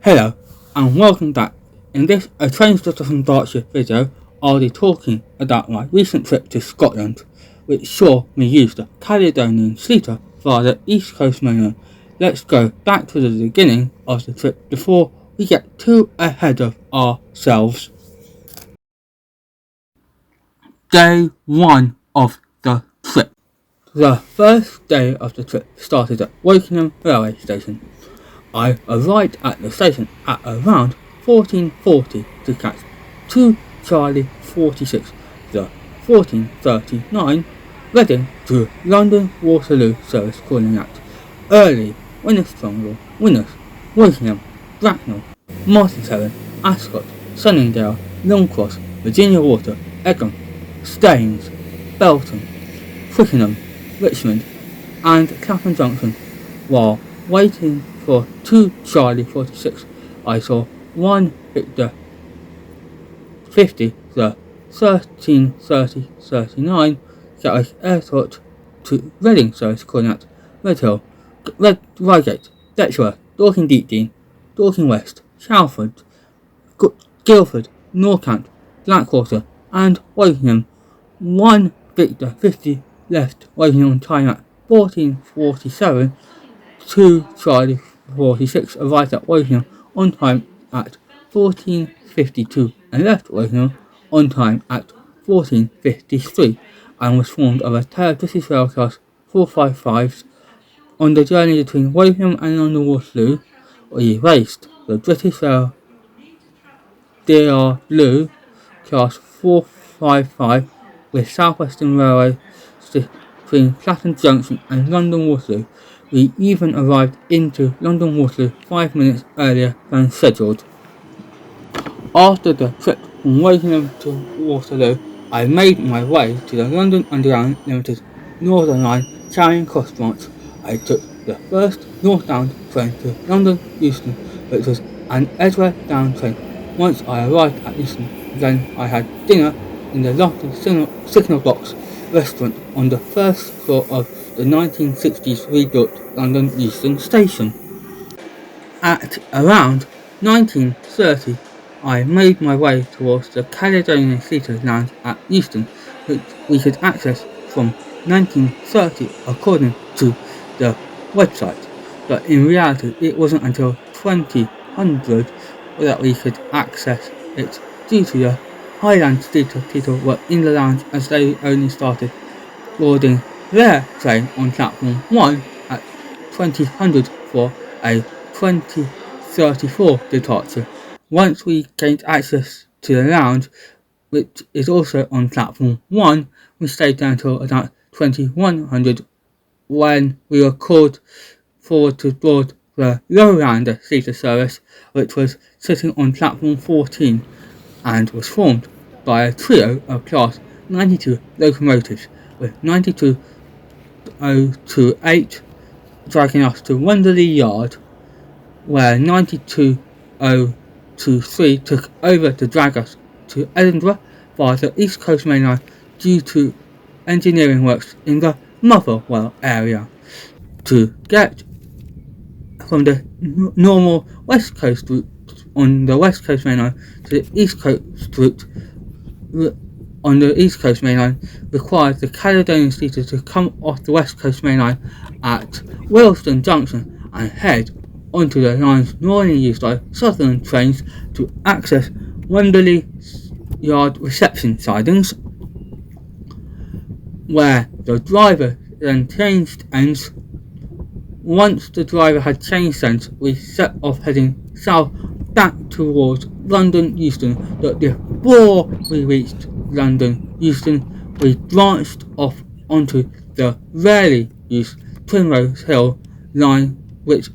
Hello and welcome back. In this trainspotting Berkshire video, I'll be talking about my recent trip to Scotland, which saw me use the Caledonian Sleeter via the East Coast mainland. Let's go back to the beginning of the trip before we get too ahead of ourselves. Day 1 of the trip. The first day of the trip started at Wokingham railway station. I arrived at the station at around 14:40 to catch 2 Charlie 46, the 14:39 Reading to London Waterloo service calling at Early, Winnerstrong, Winners, Wokingham, Bracknell, Martinshevin, Ascot, Sunningdale, Longcross, Virginia Water, Egham, Staines, Belton, Twickenham, Richmond and Clapham Junction. While waiting for 2 Charlie 46, I saw 1 Victor 50, the 13:30:39 Gatwick Airport to Reading service calling at Redhill, Reigate, Letchworth, Dorking Deepdene, Dorking West, Shalford, Guildford, Norcant, Blackwater and Wokingham. 1 Victor 50 left Wokingham on time at 14:47. 2 Charlie 46 arrived at Wokingham on time at 14:52 and left Wokingham on time at 14:53 and was formed of a pair of British Rail Class 455s. On the journey between Wokingham and London Waterloo, we raced the British Rail DR Blue Class 455 with South Western Railway between Clapham Junction and London Waterloo. We even arrived into London Waterloo 5 minutes earlier than scheduled. After the trip from Wokingham to Waterloo, I made my way to the London Underground Limited Northern Line Charing Cross branch. I took the first northbound train to London Euston, which was an Edgware-bound train. Once I arrived at Euston, then I had dinner in the lofty Signal Box restaurant on the first floor of the 1960s rebuilt London Euston station. At around 19:30, I made my way towards the Caledonian Sleeter lounge at Euston, which we could access from 1930 according to the website, but in reality it wasn't until 2000 that we could access it due to the Highland Sleeter people were in the lounge as they only started boarding their train on platform 1 at 2000 for a 2034 departure. Once we gained access to the lounge, which is also on platform 1, we stayed there until about 2100 when we were called forward to board the Lowlander Sleeter service, which was sitting on platform 14 and was formed by a trio of class 92 locomotives, with 92028 dragging us to Wembley Yard, where 92023 took over to drag us to Edinburgh via the East Coast Main Line due to engineering works in the Motherwell area. To get from the normal West Coast route on the West Coast Main Line to the East Coast route on the East Coast Main Line required the Caledonian Sleeter to come off the West Coast Main Line at Willesden Junction and head onto the line's normally used by Southern trains to access Wembley Yard reception sidings, where the driver then changed ends. Once the driver had changed ends, we set off heading south back towards London Euston, but before we reached London Euston, we branched off onto the rarely used Primrose Hill line, which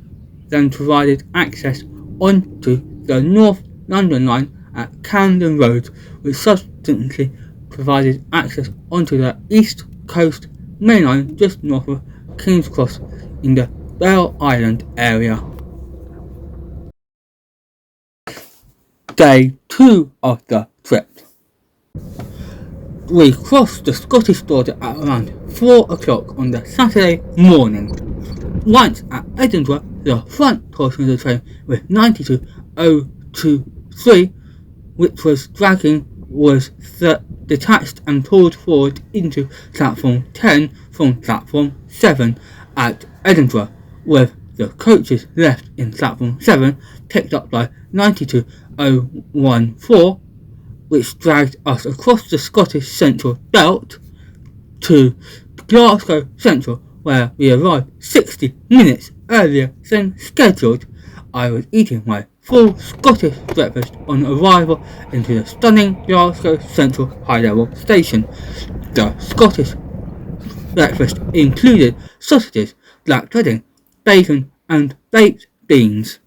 then provided access onto the North London line at Camden Road, which subsequently provided access onto the East Coast Main Line just north of King's Cross in the Belle Island area. Day 2 of the trip. We crossed the Scottish border at around 4 o'clock on the Saturday morning. Once at Edinburgh, the front portion of the train with 92023, which was dragging, was detached and pulled forward into platform 10 from platform 7 at Edinburgh, with the coaches left in platform 7 picked up by 92014, which dragged us across the Scottish Central Belt to Glasgow Central, where we arrived 60 minutes earlier than scheduled. I was eating my full Scottish breakfast on arrival into the stunning Glasgow Central High Level station. The Scottish breakfast included sausages, black pudding, bacon and baked beans.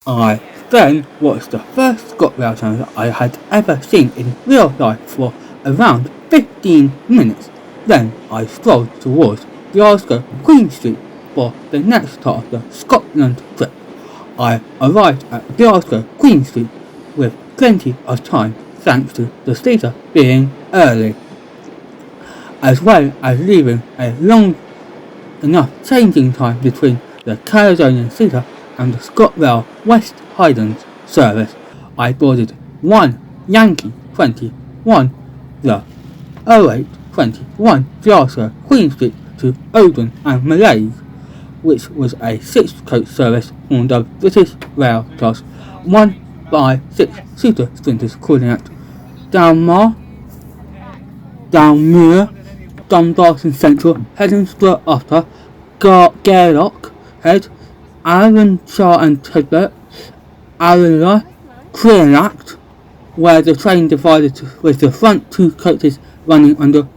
I then watched the first ScotRail channel I had ever seen in real life for around 15 minutes. Then I strolled towards Glasgow Queen Street for the next part of the Scotland trip. I arrived at Glasgow Queen Street with plenty of time thanks to the theatre being early, as well as leaving a long enough changing time between the Caledonian Theatre and the ScotRail West Highlands service. I boarded 1 Yankee 21, the 0821 Glasgow Queen Street to Oldham and Mallaig, which was a 6-coach service on the British Rail class 1x6 seater sprinters calling at Downmuir, Dumbarton Central, Hedensborough Upper, Gairloch Head, Arranchar and Tidbert, Arula, Creanacht, where the train divided with the front 2 coaches running under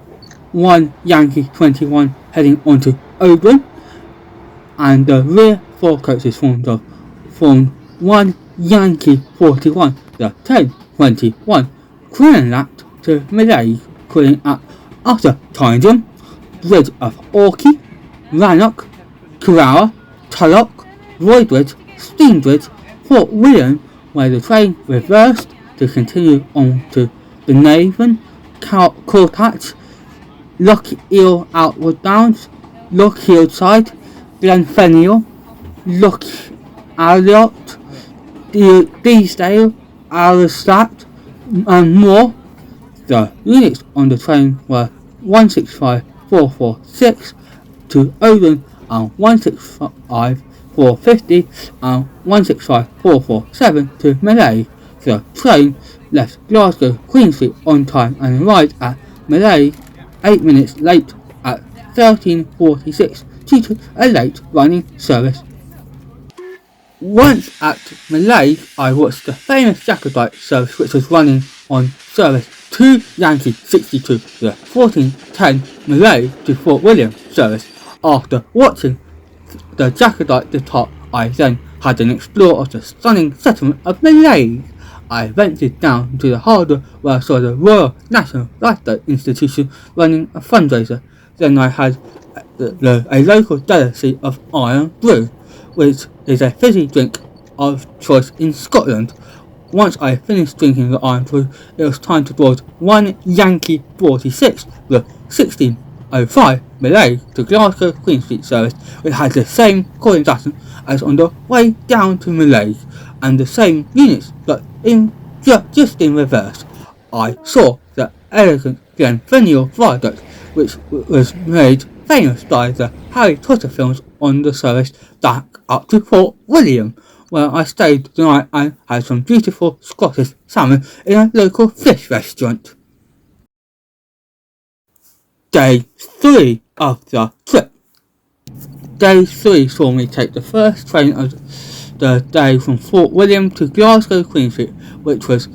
1 Yankee 21 heading onto Oldham, and the rear 4 coaches formed 1 Yankee 41, the 1021, Creanacht to Mallaig, calling at Utter Tyndon, Bridge of Orkney, Rannoch, Carrara, Tulloch, Roybridge, Steenbridge, Fort William, where the train reversed to continue on to Benaven, Courthatch, Lochiel outward bounds, Lochiel side, Glenfenil, Loch Alliot, Deesdale, Aristrat, and more. The units on the train were 165446 to Oldham and 165450 and 165447 to Mallaig. The train left Glasgow Queen Street on time and arrived at Mallaig 8 minutes late at 13:46 due to a late running service. Once at Mallaig, I watched the famous Jacobite service which was running on service 2 Yankee 62, the 1410 Mallaig to Fort William service. After watching the Jacobite depart, I then had an explore of the stunning settlement of Mallaig. I ventured down to the harbour where I saw the Royal National Lifeboat Institution running a fundraiser. Then I had a local delicacy of iron brew, which is a fizzy drink of choice in Scotland. Once I finished drinking the iron brew, it was time to board 1 Yankee 46, the 1605 Mallaig to Glasgow Queen Street service, which had the same calling pattern as on the way down to Mallaig, and the same units, but just in reverse. I saw the elegant Glenfenil Viaduct, which was made famous by the Harry Potter films, on the service back up to Fort William, where I stayed the night and had some beautiful Scottish salmon in a local fish restaurant. Day 3 of the trip. Day 3 saw me take the first train of the day from Fort William to Glasgow Queen Street, which was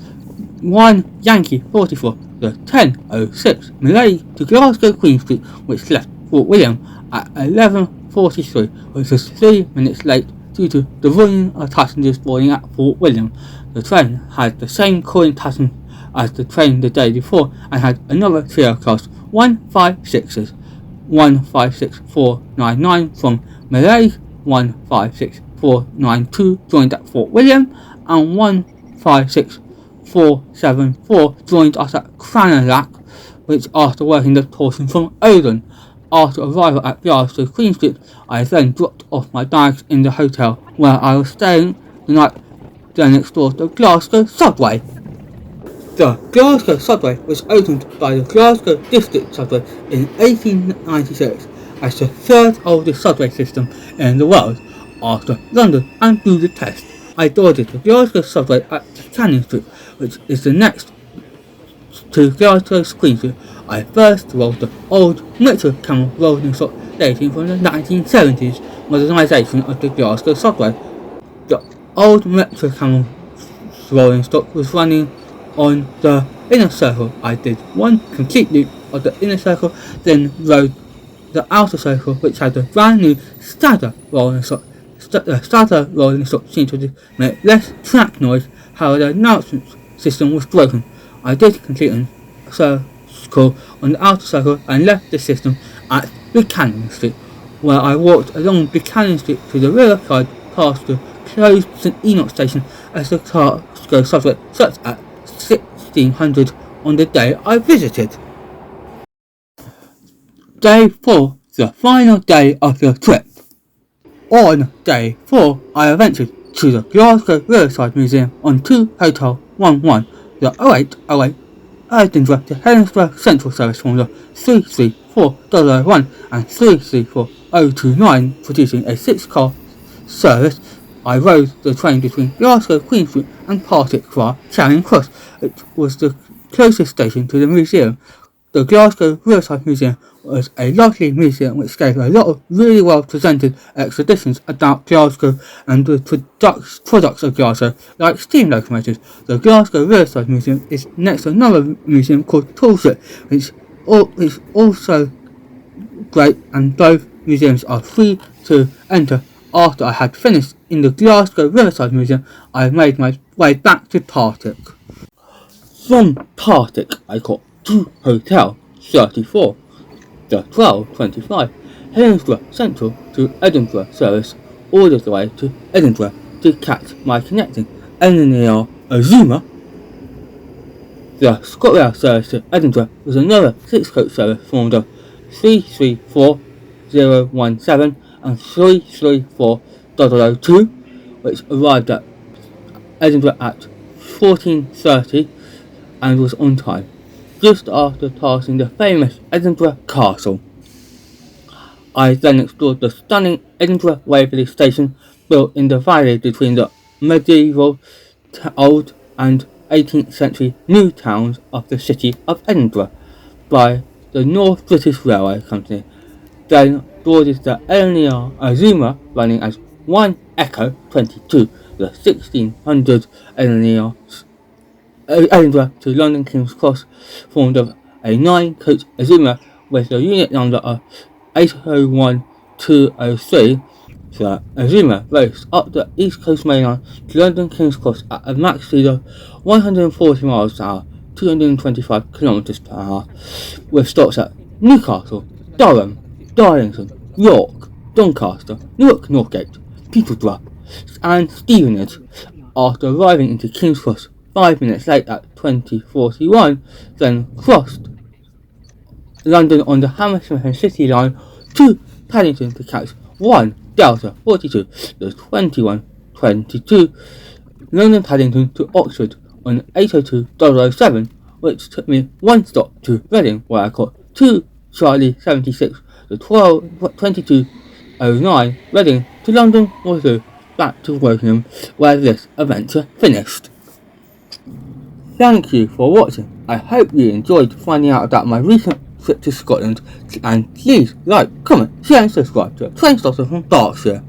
1 Yankee 44, the 1006 Mallaig to Glasgow Queen Street, which left Fort William at 11:43, which was 3 minutes late due to the volume of passengers boarding at Fort William. The train had the same calling pattern as the train the day before and had another trio class 156s, 156499 from Mallaig, 156492 joined at Fort William, and 156474 joined us at Creanacht, which after working the portion from Oldham. After arrival at Glasgow Queen Street, I then dropped off my bags in the hotel where I was staying the night, then explored the Glasgow subway. The Glasgow subway was opened by the Glasgow District Subway in 1896 as the third oldest subway system in the world, after London and Budapest. I boarded the Glasgow subway at Cannon Street, which is the next to Glasgow Queen Street. I first rode the old Metro Camel rolling stock dating from the 1970s modernisation of the Glasgow subway. The old Metro Camel rolling stock was running on the inner circle. I did one complete loop of the inner circle, then rode the outer circle, which had a brand new Stadler rolling stock. The Stadler rolling stock seemed to make less track noise, however the announcement system was broken. I did complete a circle on the outer circle and left the system at Buchanan Street, where I walked along Buchanan Street to the rear side past the closed St Enoch station as the Glasgow subway shut at 1600 on the day I visited. Day 4, the final day of the trip. On day 4, I ventured to the Glasgow Riverside Museum on 2 Hotel 11, the 0808 Edinburgh to Helensburgh Central service from the 334001 and 334029, producing a 6-car service. I rode the train between Glasgow Queen Street and Partick via Charing Cross. It was the closest station to the museum. The Glasgow Riverside Museum was a lovely museum which gave a lot of really well presented exhibitions about Glasgow and the products of Glasgow, like steam locomotives. The Glasgow Riverside Museum is next to another museum called Toolship, which is also great, and both museums are free to enter. After I had finished in the Glasgow Riverside Museum, I made my way back to Partick. From Partick, I got to Hotel 34, the 1225 Helensburgh Central to Edinburgh service all the way to Edinburgh to catch my connecting Eleanor Azuma. The ScotRail service to Edinburgh was another 6-coach service from the 334017 and 334002, which arrived at Edinburgh at 14:30 and was on time, just after passing the famous Edinburgh Castle. I then explored the stunning Edinburgh Waverley Station, built in the valley between the medieval old and 18th century new towns of the city of Edinburgh by the North British Railway Company. Then boarded the Eleanor Azuma running as 1 Echo 22, the 1600 Edinburgh to London King's Cross, formed of a 9-coach Azuma with the unit number of 801203. The Azuma raced up the East Coast Main Line to London King's Cross at a max speed of 140 miles per hour, 225 kilometers per hour, with stops at Newcastle, Durham, Darlington, York, Doncaster, Newark Northgate, Peterborough and Stevenage. After arriving into King's Cross 5 minutes late at 20:41, then crossed London on the Hammersmith and City line to Paddington to catch 1 Delta 42, the 2122 London Paddington to Oxford on 802.07, which took me 1 stop to Reading, where I caught 2 Charlie 76, the 2209 Reading to London Waterloo, back to Wokingham, where this adventure finished. Thank you for watching. I hope you enjoyed finding out about my recent trip to Scotland, and please like, comment, share and subscribe to Trainspotting from Berkshire.